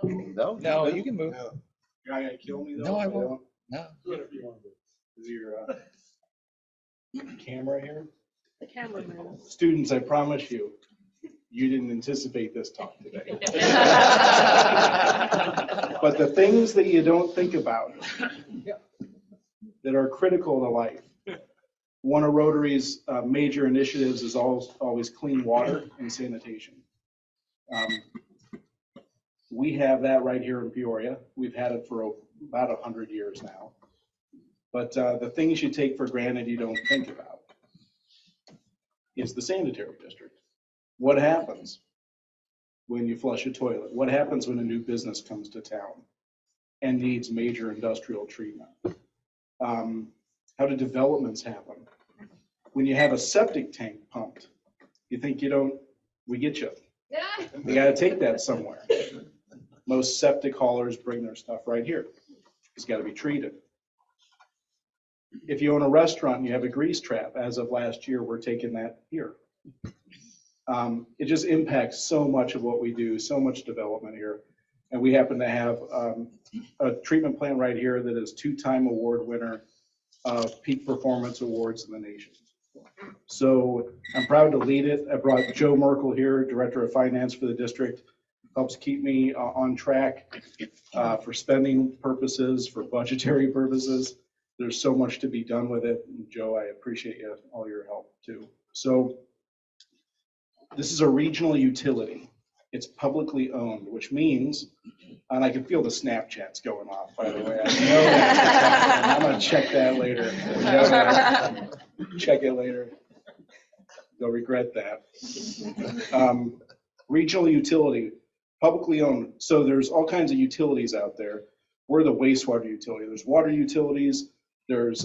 No, No, you can move. No. You're not gonna kill me though? No, I if won't. No. Whatever you want to do. Is your camera here? The cameraman. Students, I promise you, you didn't anticipate this talk today. But the things that you don't think about that are critical to life. One of Rotary's major initiatives is always clean water and sanitation. We have that right here in Peoria. We've had it for about 100 years now. But the things you take for granted you don't think about is the sanitary district. What happens when you flush a toilet? What happens when a new business comes to town and needs major industrial treatment? How do developments happen? When you have a septic tank pumped, you think we get you. You got to take that somewhere. Most septic haulers bring their stuff right here. It's got to be treated. If you own a restaurant and you have a grease trap, as of last year, we're taking that here. It just impacts so much of what we do, so much development here. And we happen to have a treatment plant right here that is 2-time award winner of Peak Performance Awards in the nation. So I'm proud to lead it. I brought Joe Merkel here, Director of Finance for the district. Helps keep me on track for spending purposes, for budgetary purposes. There's so much to be done with it. And Joe, I appreciate all your help too. So this is a regional utility. It's publicly owned, which means, and I can feel the Snapchats going off, by the way. I know that. I'm going to check that later. Check it later. You'll regret that. Regional utility, publicly owned. So there's all kinds of utilities out there. We're the wastewater utility. There's water utilities. There's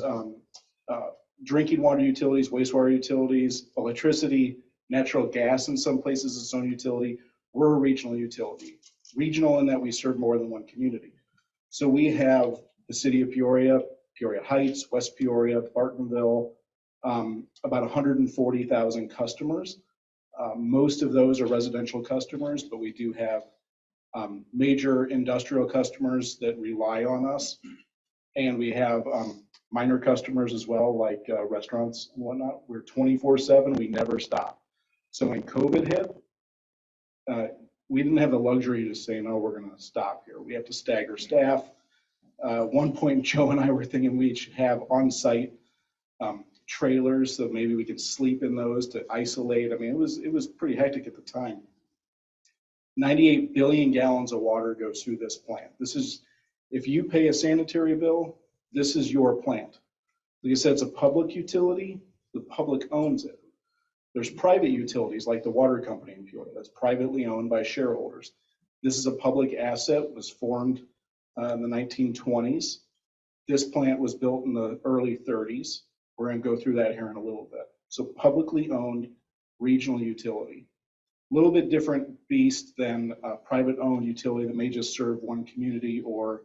drinking water utilities, wastewater utilities, electricity, natural gas in some places, its own utility. We're a regional utility. Regional in that we serve more than one community. So we have the city of Peoria, Peoria Heights, West Peoria, Bartonville, about 140,000 customers. Most of those are residential customers, but we do have major industrial customers that rely on us. And we have minor customers as well, like restaurants and whatnot. We're 24/7, we never stop. So when COVID hit, we didn't have the luxury to say, no, we're gonna stop here. We have to stagger staff. One point, Joe and I were thinking we should have on-site trailers, so maybe we could sleep in those to isolate. I mean, it was pretty hectic at the time. 98 billion gallons of water goes through this plant. This is, if you pay a sanitary bill, this is your plant. Like I said, it's a public utility. The public owns it. There's private utilities like the water company in Peoria that's privately owned by shareholders. This is a public asset, was formed in the 1920s. This plant was built in the early 30s. We're going to go through that here in a little bit. So publicly owned regional utility. A little bit different beast than a private owned utility that may just serve one community or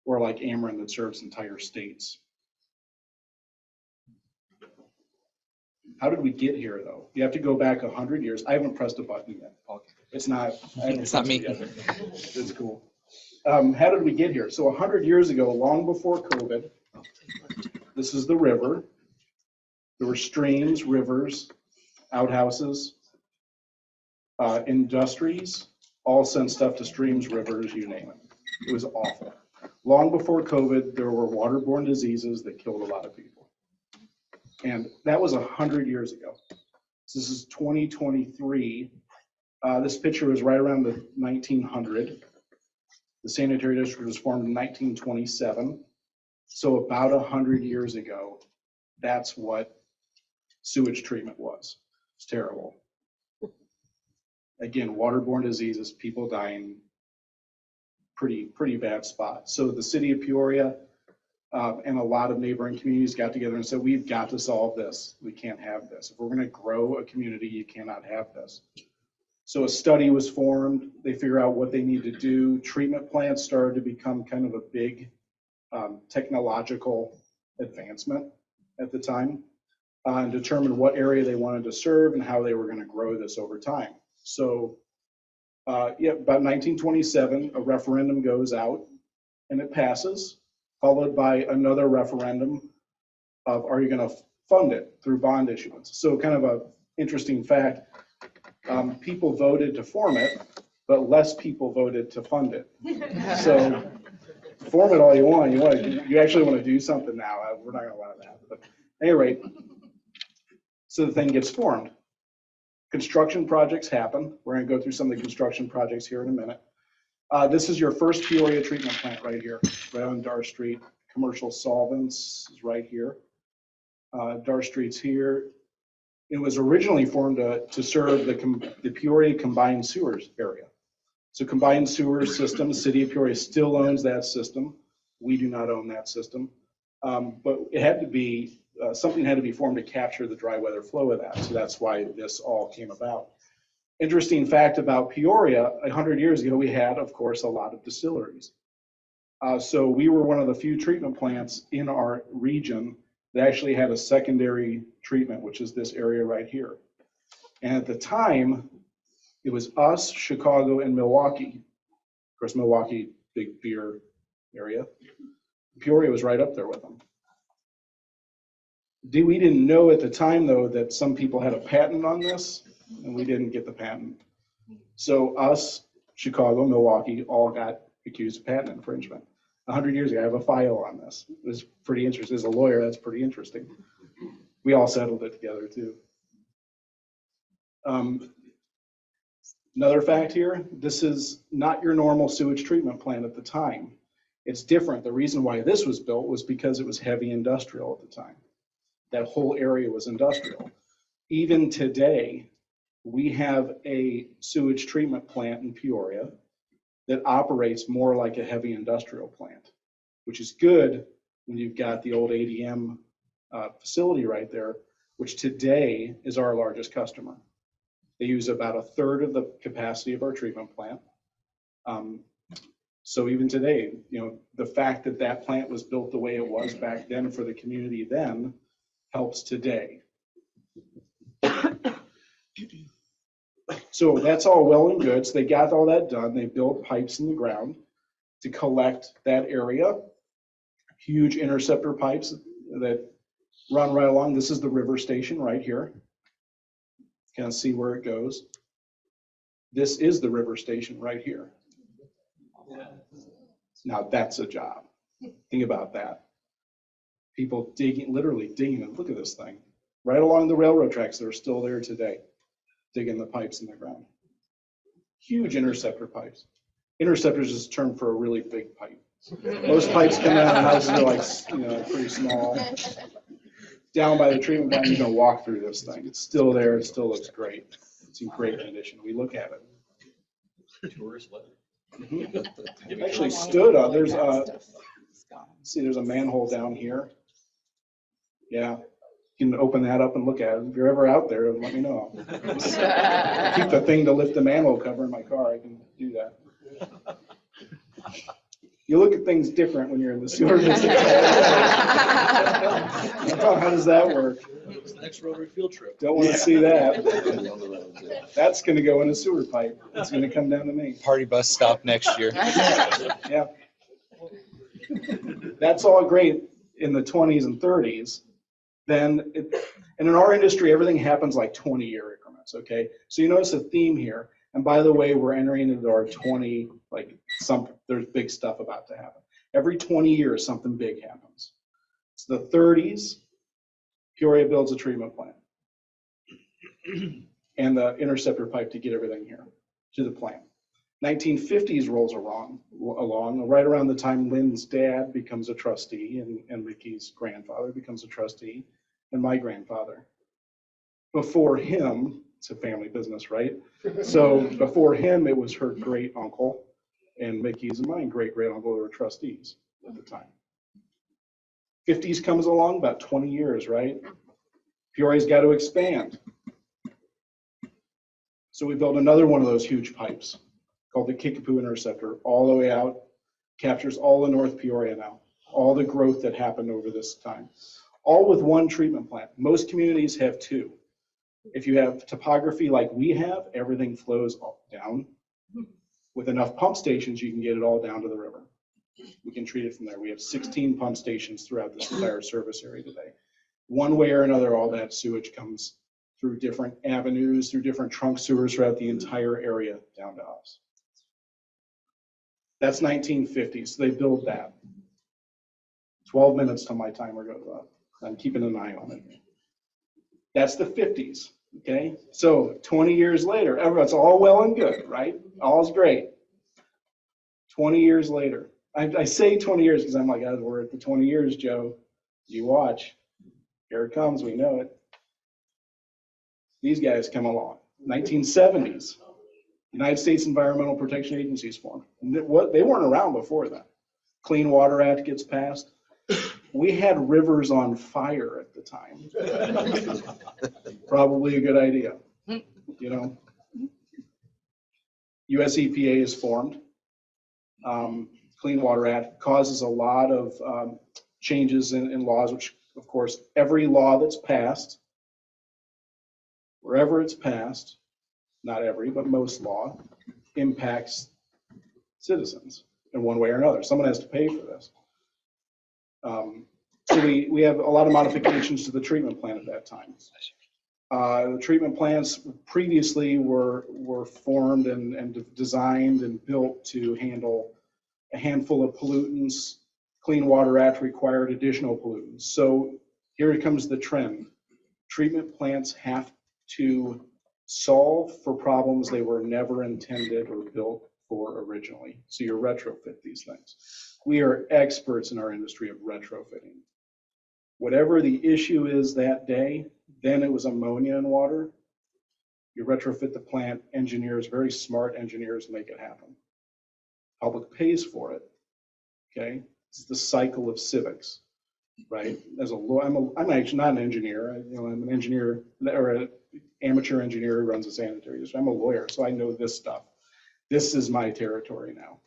like Ameren that serves entire states. How did we get here though? You have to go back 100 years. I haven't pressed a button yet. It's not, It's not me. It's cool. How did we get here? So 100 years ago, long before COVID, this is the river. There were streams, rivers, outhouses, industries, all sent stuff to streams, rivers, you name it. It was awful. Long before COVID, there were waterborne diseases that killed a lot of people. And that was 100 years ago. So this is 2023. This picture was right around the 1900. The sanitary district was formed in 1927. So about 100 years ago, that's what sewage treatment was. It's terrible. Again, waterborne diseases, people dying, pretty bad spot. So the city of Peoria and a lot of neighboring communities got together and said, we've got to solve this. We can't have this. If we're going to grow a community, you cannot have this. So a study was formed. They figure out what they need to do. Treatment plants started to become kind of a big technological advancement at the time, and determine what area they wanted to serve and how they were going to grow this over time. So Yeah, about 1927, a referendum goes out and it passes, followed by another referendum of are you going to fund it through bond issuance. So kind of a interesting fact, people voted to form it, but less people voted to fund it. So form it all you want. You actually want to do something now. We're not going to allow that. But at any rate, so the thing gets formed. Construction projects happen. We're going to go through some of the construction projects here in a minute. This is your first Peoria treatment plant right here, right on Dar Street. Commercial Solvents is right here. Dar Street's here. It was originally formed to serve the Peoria combined sewers area. So combined sewer system, City of Peoria still owns that system. We do not own that system. But it had to be, something had to be formed to capture the dry weather flow of that. So that's why this all came about. Interesting fact about Peoria, 100 years ago, we had, of course, a lot of distilleries. So we were one of the few treatment plants in our region that actually had a secondary treatment, which is this area right here. And at the time, it was us, Chicago, and Milwaukee. Of course, Milwaukee, big beer area. Peoria was right up there with them. We didn't know at the time, though, that some people had a patent on this, and we didn't get the patent. So us, Chicago, Milwaukee, all got accused of patent infringement. 100 years ago, I have a file on this. It was pretty interesting. As a lawyer, that's pretty interesting. We all settled it together, too. Another fact here, this is not your normal sewage treatment plant at the time. It's different. The reason why this was built was because it was heavy industrial at the time. That whole area was industrial. Even today, we have a sewage treatment plant in Peoria that operates more like a heavy industrial plant, which is good when you've got the old ADM facility right there, which today is our largest customer. They use about a third of the capacity of our treatment plant. So even today, the fact that that plant was built the way it was back then for the community then helps today. So that's all well and good. So they got all that done. They built pipes in the ground to collect that area. Huge interceptor pipes that run right along. This is the river station right here. Kind of see where it goes. This is the river station right here. Now that's a job. Think about that. People digging, literally digging, and look at this thing. Right along the railroad tracks that are still there today, digging the pipes in the ground. Huge interceptor pipes. Interceptors is a term for a really big pipe. Most pipes come out of houses are like, pretty small. Down by the treatment plant, you're going to walk through this thing. It's still there. It still looks great. It's in great condition. We look at it. Tourist letter. Mm-hmm. Actually stood up. There's a manhole down here. Yeah. You can open that up and look at it. If you're ever out there, let me know. Keep the thing to lift the manhole cover in my car. I can do that. You look at things different when you're in the sewer business. How does that work? It's the next Rotary field trip. Don't want to see that. That's going to go in a sewer pipe. It's going to come down to me. Party bus stop next year. Yeah. That's all great in the 20s and 30s. And in our industry, everything happens like 20-year increments, okay? So you notice a theme here. And by the way, we're entering into our 20, there's big stuff about to happen. Every 20 years, something big happens. It's the 30s, Peoria builds a treatment plant and the interceptor pipe to get everything here to the plant. 1950s rolls along right around the time Lynn's dad becomes a trustee and Mickey's grandfather becomes a trustee and my grandfather. Before him, it's a family business, right? So before him, it was her great uncle and Mickey's and my great uncle who were trustees at the time. 50s comes along, about 20 years, right? Peoria's got to expand. So we built another one of those huge pipes called the Kickapoo Interceptor, all the way out, captures all of North Peoria now, all the growth that happened over this time, all with one treatment plant. Most communities have two. If you have topography like we have, everything flows down enough pump stations, you can get it all down to the river. We can treat it from there. We have 16 pump stations throughout this entire service area today. One way or another, all that sewage comes through different avenues, through different trunk sewers throughout the entire area down to us. That's 1950, so they built that. 12 minutes till my timer goes up. I'm keeping an eye on it. That's the 50s, okay? So 20 years later, everyone's all well and good, right? All's great. 20 years later. I say 20 years because I'm like, oh, we're at the 20 years, Joe. You watch. Here it comes, we know it. These guys come along. 1970s, United States Environmental Protection Agency is formed. They weren't around before that. Clean Water Act gets passed. We had rivers on fire at the time. Probably a good idea, you know. US EPA is formed. Clean Water Act causes a lot of changes in laws, which, of course, every law that's passed, wherever it's passed, not every, but most law, impacts citizens in one way or another. Someone has to pay for this. So we have a lot of modifications to the treatment plant at that time. The treatment plants previously were formed and designed and built to handle a handful of pollutants. Clean Water Act required additional pollutants. So here comes the trend. Treatment plants have to solve for problems they were never intended or built for originally. So you retrofit these things. We are experts in our industry of retrofitting. Whatever the issue is that day, then it was ammonia in water. You retrofit the plant, engineers, very smart engineers, make it happen. Public pays for it, okay? It's the cycle of civics, right? As a lawyer, I'm actually not an engineer. I'm an engineer, or an amateur engineer who runs a sanitary district. I'm a lawyer, so I know this stuff. This is my territory now.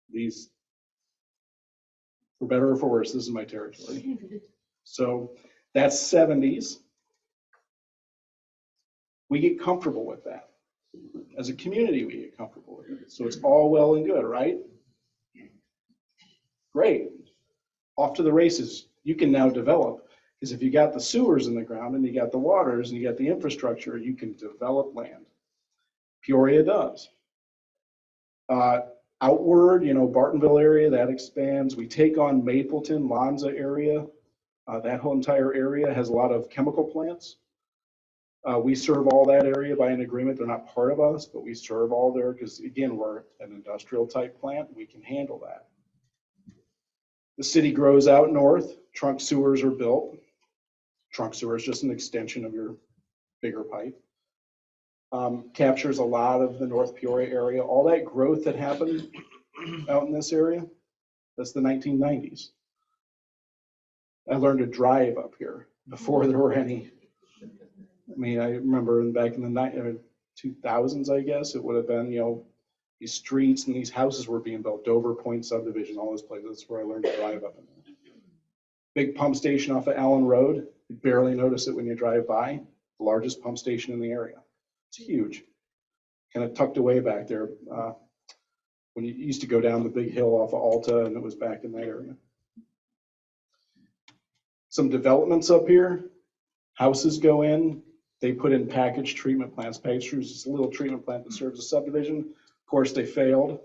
These, for better or for worse, this is my territory. So that's 70s. We get comfortable with that. As a community, we get comfortable with it. So it's all well and good, right? Great. Off to the races. You can now develop, because if you got the sewers in the ground and you got the waters and you got the infrastructure, you can develop land. Peoria does. Outward, Bartonville area, that expands. We take on Mapleton, Lonza area. That whole entire area has a lot of chemical plants. We serve all that area by an agreement. They're not part of us, but we serve all there because, again, we're an industrial type plant. We can handle that. The city grows out north. Trunk sewers are built. Trunk sewer is just an extension of your bigger pipe. Captures a lot of the North Peoria area. All that growth that happened out in this area, that's the 1990s. I learned to drive up here before there were any. I remember back in the 2000s, I guess, it would have been, these streets and these houses were being built, Dover Point subdivision, all those places. That's where I learned to drive up in there. Big pump station off of Allen Road. You barely notice it when you drive by. The largest pump station in the area. It's huge. Kind of tucked away back there. When you used to go down the big hill off of Alta, and it was back in that area. Some developments up here. Houses go in. They put in packaged treatment plants. Packaged treatment is a little treatment plant that serves a subdivision. Of course, they failed.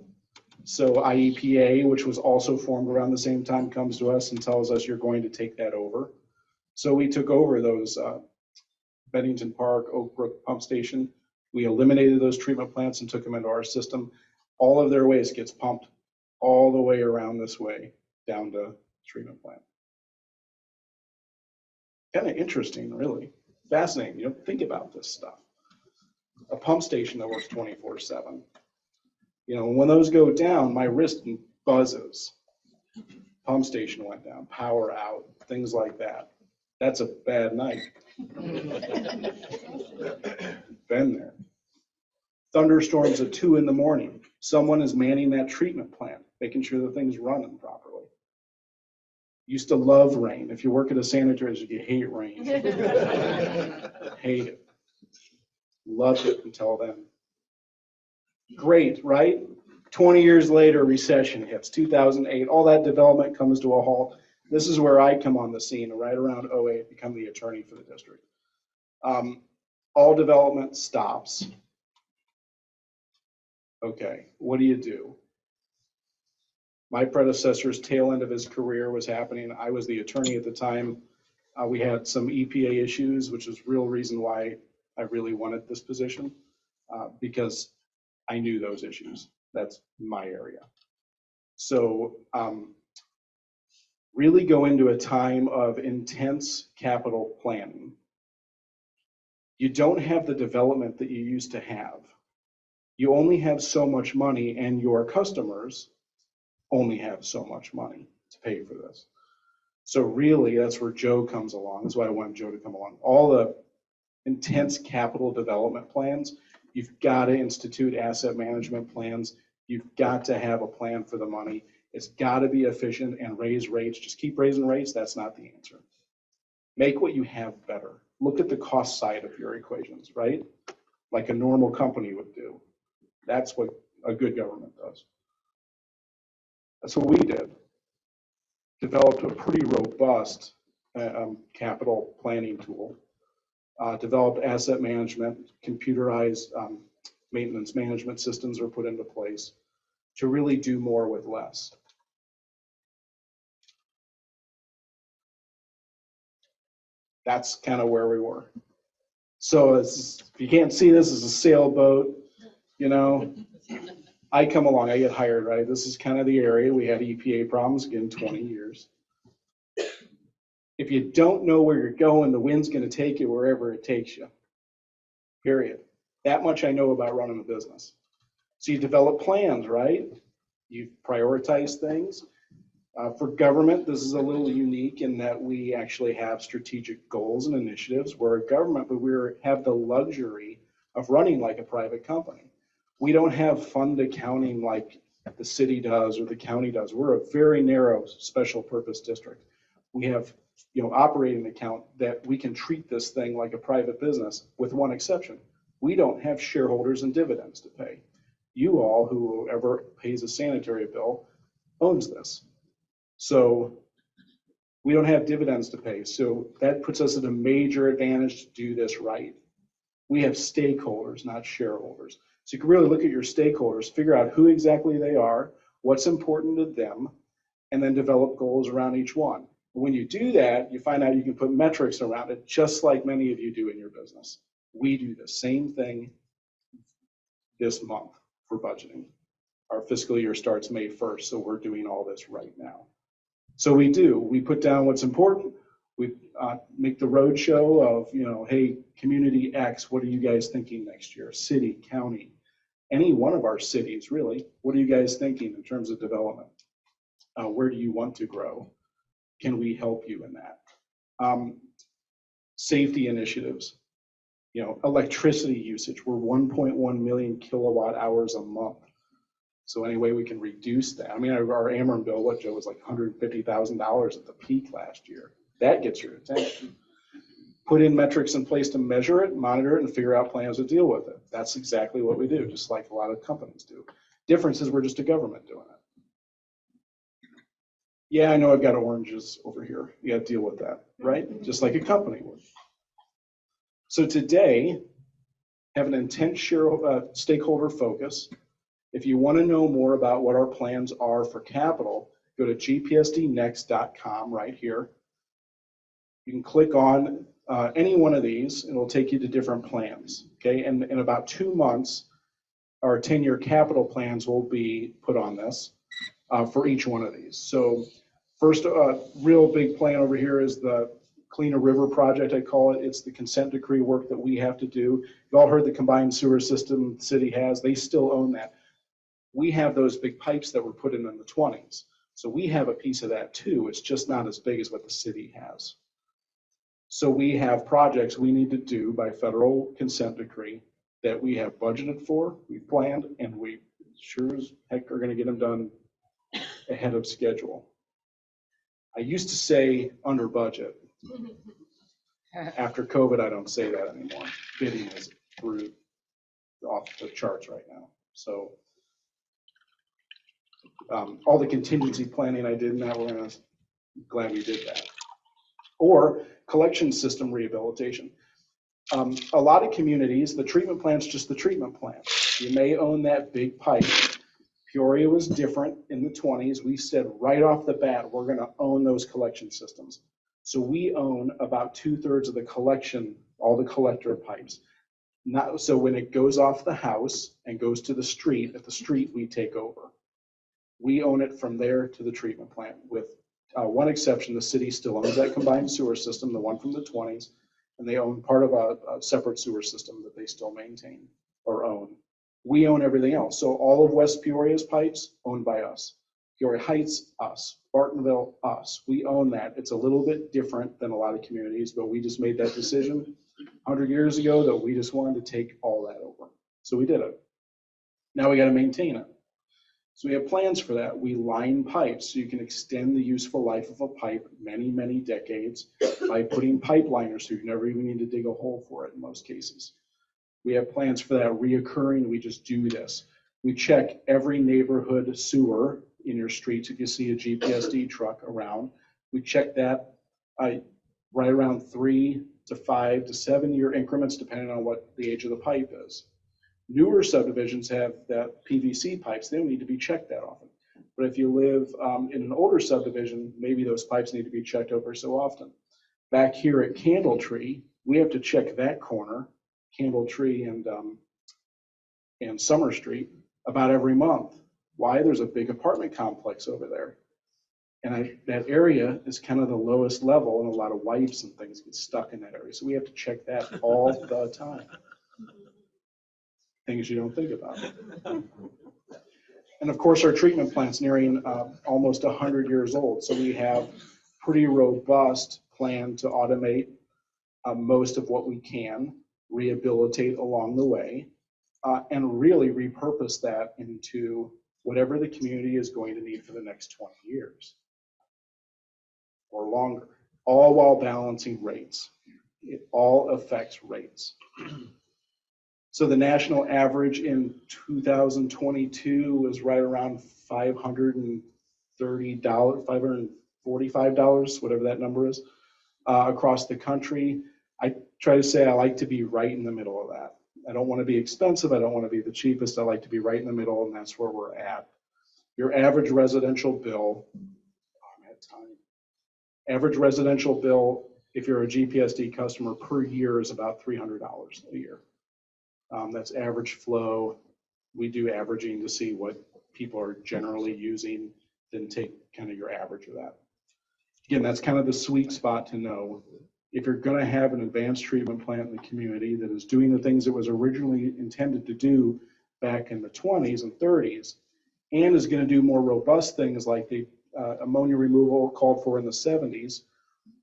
So IEPA, which was also formed around the same time, comes to us and tells us you're going to take that over. So we took over those Bennington Park, Oak Brook Pump Station. We eliminated those treatment plants and took them into our system. All of their waste gets pumped all the way around this way down to the treatment plant. Kind of interesting, really. Fascinating. You don't think about this stuff. A pump station that works 24/7. When those go down, my wrist buzzes. Pump station went down, power out, things like that. That's a bad night. Been there. Thunderstorms at 2 in the morning. Someone is manning that treatment plant, making sure the thing's running properly. Used to love rain. If you work at a sanitary, you hate rain. Hate it. Loved it until then. Great, right? 20 years later, recession hits, 2008, all that development comes to a halt. This is where I come on the scene, right around '08, become the attorney for the district. All development stops. Okay, what do you do? My predecessor's tail end of his career was happening. I was the attorney at the time. We had some EPA issues, which is real reason why I really wanted this position, because I knew those issues. That's my area. So really go into a time of intense capital planning. You don't have the development that you used to have. You only have so much money, and your customers only have so much money to pay for this. So really, that's where Joe comes along. That's why I want Joe to come along. All the intense capital development plans, you've got to institute asset management plans. You've got to have a plan for the money. It's got to be efficient and raise rates. Just keep raising rates. That's not the answer. Make what you have better. Look at the cost side of your equations, right? Like a normal company would do. That's what a good government does. That's what we did. Developed a pretty robust capital planning tool. Developed asset management, computerized maintenance management systems were put into place to really do more with less. That's kind of where we were. So if you can't see this as a sailboat, you know, I come along, I get hired, right? This is kind of the area. We had EPA problems again, 20 years. If you don't know where you're going, the wind's going to take you wherever it takes you, period. That much I know about running a business. So you develop plans, right? You prioritize things. For government, this is a little unique in that we actually have strategic goals and initiatives. We're a government, but we have the luxury of running like a private company. We don't have fund accounting like the city does or the county does. We're a very narrow special purpose district. We have, operating account that we can treat this thing like a private business with one exception. We don't have shareholders and dividends to pay. You all, whoever pays a sanitary bill, owns this. So we don't have dividends to pay. So that puts us at a major advantage to do this right. We have stakeholders, not shareholders. So you can really look at your stakeholders, figure out who exactly they are, what's important to them, and then develop goals around each one. When you do that, you find out you can put metrics around it, just like many of you do in your business. We do the same thing this month for budgeting. Our fiscal year starts May 1st, so we're doing all this right now. So we put down what's important. We make the road show of, hey, community X, what are you guys thinking next year? City, county, any one of our cities, really. What are you guys thinking in terms of development? Where do you want to grow? Can we help you in that? Safety initiatives, electricity usage. We're 1.1 million kilowatt hours a month. So any way we can reduce that. I mean, our Ameren bill, Joe, was like $150,000 at the peak last year. That gets your attention. Put in metrics in place to measure it, monitor it, and figure out plans to deal with it. That's exactly what we do, just like a lot of companies do. Difference is we're just a government doing it. Yeah, I know I've got oranges over here. You got to deal with that, right? Just like a company would. So today, have an intense stakeholder focus. If you want to know more about what our plans are for capital, go to gpsdnext.com right here. You can click on any one of these, and it'll take you to different plans. Okay, and in about 2 months, our 10-year capital plans will be put on this for each one of these. So first, real big plan over here is the Cleaner River project, I call it. It's the consent decree work that we have to do. You all heard the combined sewer system the city has. They still own that. We have those big pipes that were put in the 20s. So we have a piece of that too. It's just not as big as what the city has. So we have projects we need to do by federal consent decree that we have budgeted for, we've planned, and we sure as heck are going to get them done ahead of schedule. I used to say under budget. After COVID, I don't say that anymore. Bidding is through off the charts right now. So all the contingency planning I did in that, glad we did that. Or collection system rehabilitation. A lot of communities, the treatment plant's just the treatment plant. You may own that big pipe. Peoria was different in the 20s. We said right off the bat, we're going to own those collection systems. So we own about 2/3 of the collection, all the collector pipes. So when it goes off the house and goes to the street, at the street we take over. We own it from there to the treatment plant, with one exception. The city still owns that combined sewer system, the one from the 20s, and they own part of a separate sewer system that they still maintain or own. We own everything else. So all of West Peoria's pipes owned by us. Peoria Heights, us. Bartonville, us. We own that. It's a little bit different than a lot of communities, but we just made that decision 100 years ago that we just wanted to take all that over. So we did it. Now we got to maintain it. So we have plans for that. We line pipes so you can extend the useful life of a pipe many, many decades by putting pipe liners so you never even need to dig a hole for it in most cases. We have plans for that reoccurring. We just do this. We check every neighborhood sewer in your streets. If you see a GPSD truck around, we check that right around 3 to 5 to 7 year increments, depending on what the age of the pipe is. Newer subdivisions have that PVC pipes. They don't need to be checked that often. But if you live in an older subdivision, maybe those pipes need to be checked over so often. Back here at Candle Tree, we have to check that corner, Candle Tree and Summer Street, about every month. Why? There's a big apartment complex over there. And that area is kind of the lowest level, and a lot of wipes and things get stuck in that area. So we have to check that all the time. Things you don't think about. And of course, our treatment plant's nearing almost 100 years old. So we have pretty robust plan to automate most of what we can, rehabilitate along the way, and really repurpose that into whatever the community is going to need for the next 20 years or longer, all while balancing rates. It all affects rates. So the national average in 2022 was right around $530, $545, whatever that number is, across the country. I try to say I like to be right in the middle of that. I don't want to be expensive. I don't want to be the cheapest. I like to be right in the middle, and that's where we're at. Your average residential bill, average residential bill, if you're a GPSD customer per year, is about $300 a year. That's average flow. We do averaging to see what people are generally using, then take kind of your average of that. Again, that's kind of the sweet spot to know if you're going to have an advanced treatment plant in the community that is doing the things it was originally intended to do back in the 20s and 30s, and is going to do more robust things like the ammonia removal called for in the 70s,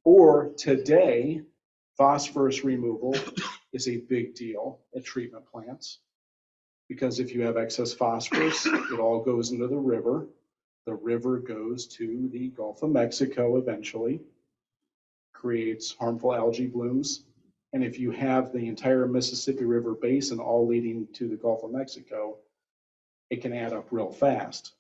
or today, phosphorus removal is a big deal at treatment plants, because if you have excess phosphorus, it all goes into the river. The river goes to the Gulf of Mexico eventually, creates harmful algae blooms. And if you have the entire Mississippi River basin all leading to the Gulf of Mexico, it can add up real fast.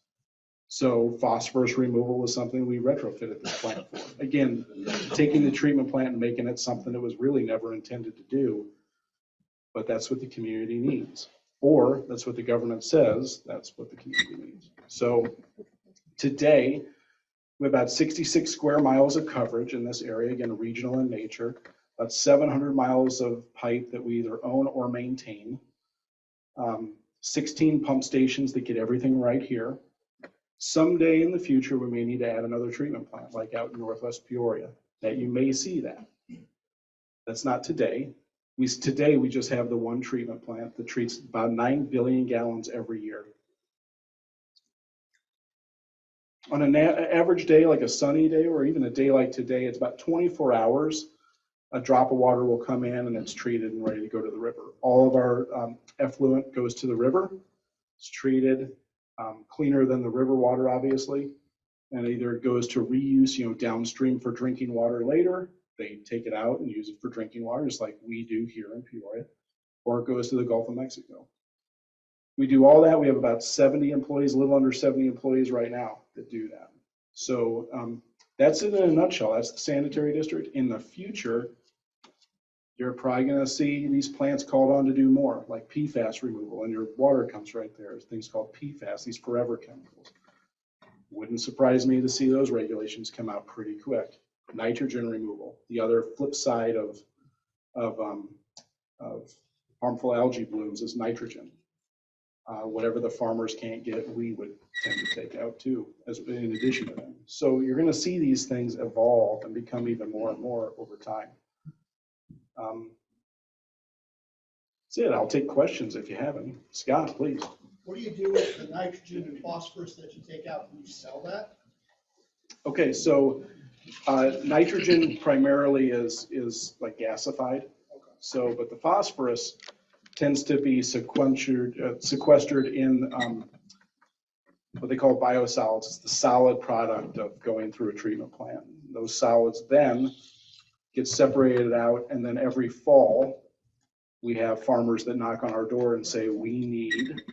So phosphorus removal was something we retrofitted this plant for. Again, taking the treatment plant and making it something that was really never intended to do, but that's what the community needs. Or that's what the government says, that's what the community needs. So today, we have about 66 square miles of coverage in this area, again, regional in nature, about 700 miles of pipe that we either own or maintain, 16 pump stations that get everything right here. Someday in the future, we may need to add another treatment plant, like out in Northwest Peoria, that you may see that. That's not today. Today, we just have the one treatment plant that treats about 9 billion gallons every year. On an average day, like a sunny day, or even a day like today, it's about 24 hours. A drop of water will come in and it's treated and ready to go to the river. All of our effluent goes to the river. It's treated, cleaner than the river water, obviously. And either it goes to reuse, downstream for drinking water later. They take it out and use it for drinking water, just like we do here in Peoria, or it goes to the Gulf of Mexico. We do all that. We have about 70 employees, a little under 70 employees right now that do that. So that's it in a nutshell. That's the sanitary district. In the future, you're probably going to see these plants called on to do more, like PFAS removal, and your water comes right there. There's things called PFAS, these forever chemicals. Wouldn't surprise me to see those regulations come out pretty quick. Nitrogen removal, the other flip side of harmful algae blooms is nitrogen. Whatever the farmers can't get, we would tend to take out too, as in addition to them. So you're going to see these things evolve and become even more and more over time. That's it. I'll take questions if you have any. Scott, please. What do you do with the nitrogen and phosphorus that you take out? Can you sell that? Okay, so nitrogen primarily is like gasified. So, but the phosphorus tends to be sequestered in what they call biosolids. It's the solid product of going through a treatment plant. Those solids then get separated out, and then every fall we have farmers that knock on our door and say, we need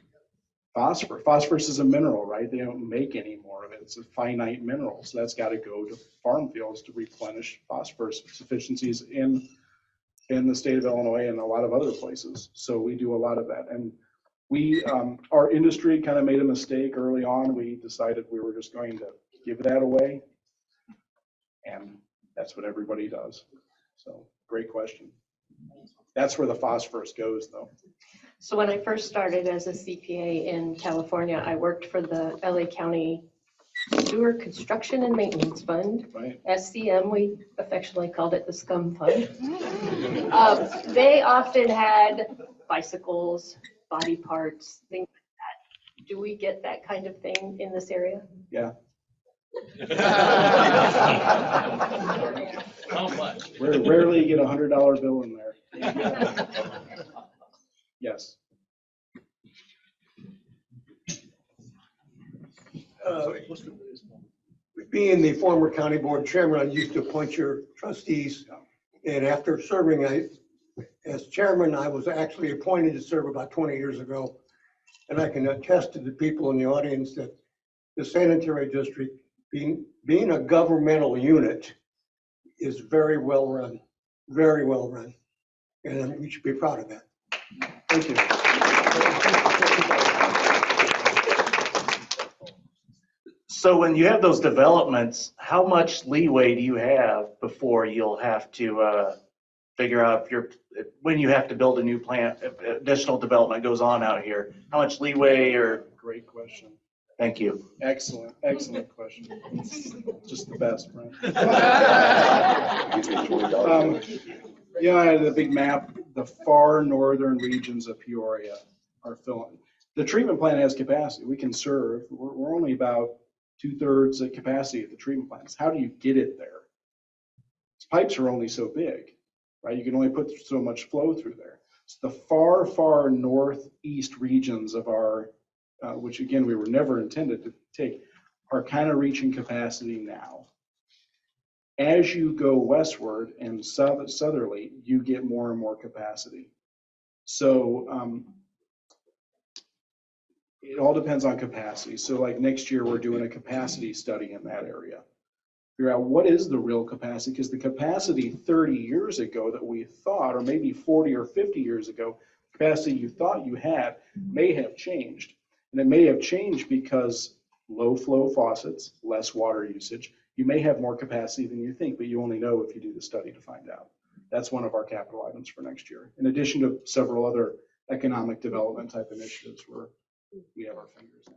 phosphorus. Phosphorus is a mineral, right? They don't make any more of it. It's a finite mineral, so that's got to go to farm fields to replenish phosphorus deficiencies in the state of Illinois and a lot of other places. So we do a lot of that. And we, our industry kind of made a mistake early on. We decided we were just going to give that away. And that's what everybody does. So great question. That's where the phosphorus goes though. So when I first started as a CPA in California, I worked for the LA County Sewer Construction and Maintenance Fund, Right. SCM, we affectionately called it the SCUM Fund. They often had bicycles, body parts, things like that. Do we get that kind of thing in this area? Yeah. How much? Rarely you get $100 bill in there. Yes. Being the former county board chairman, I used to appoint your trustees. And after serving as chairman, I was actually appointed to serve about 20 years ago. And I can attest to the people in the audience that the sanitary district, being a governmental unit, is very well run, very well run. And we should be proud of that. Thank you. So when you have those developments, how much leeway do you have before you'll have to figure out when you have to build a new plant, if additional development goes on out here? How much leeway or? Great question. Thank you. Excellent, excellent question. Just the best, right? Yeah, I had a big map. The far northern regions of Peoria are filling. The treatment plant has capacity. We can serve. We're only about 2/3 at capacity at the treatment plants. How do you get it there? These pipes are only so big, right? You can only put so much flow through there. So the far, far northeast regions of our, which again, we were never intended to take, are kind of reaching capacity now. As you go westward and southerly, you get more and more capacity. So it all depends on capacity. So like next year, we're doing a capacity study in that area. Figure out what is the real capacity, because the capacity 30 years ago that we thought, or maybe 40 or 50 years ago, capacity you thought you had may have changed. And it may have changed because low flow faucets, less water usage. You may have more capacity than you think, but you only know if you do the study to find out. That's one of our capital items for next year, in addition to several other economic development type initiatives where we have our fingers in.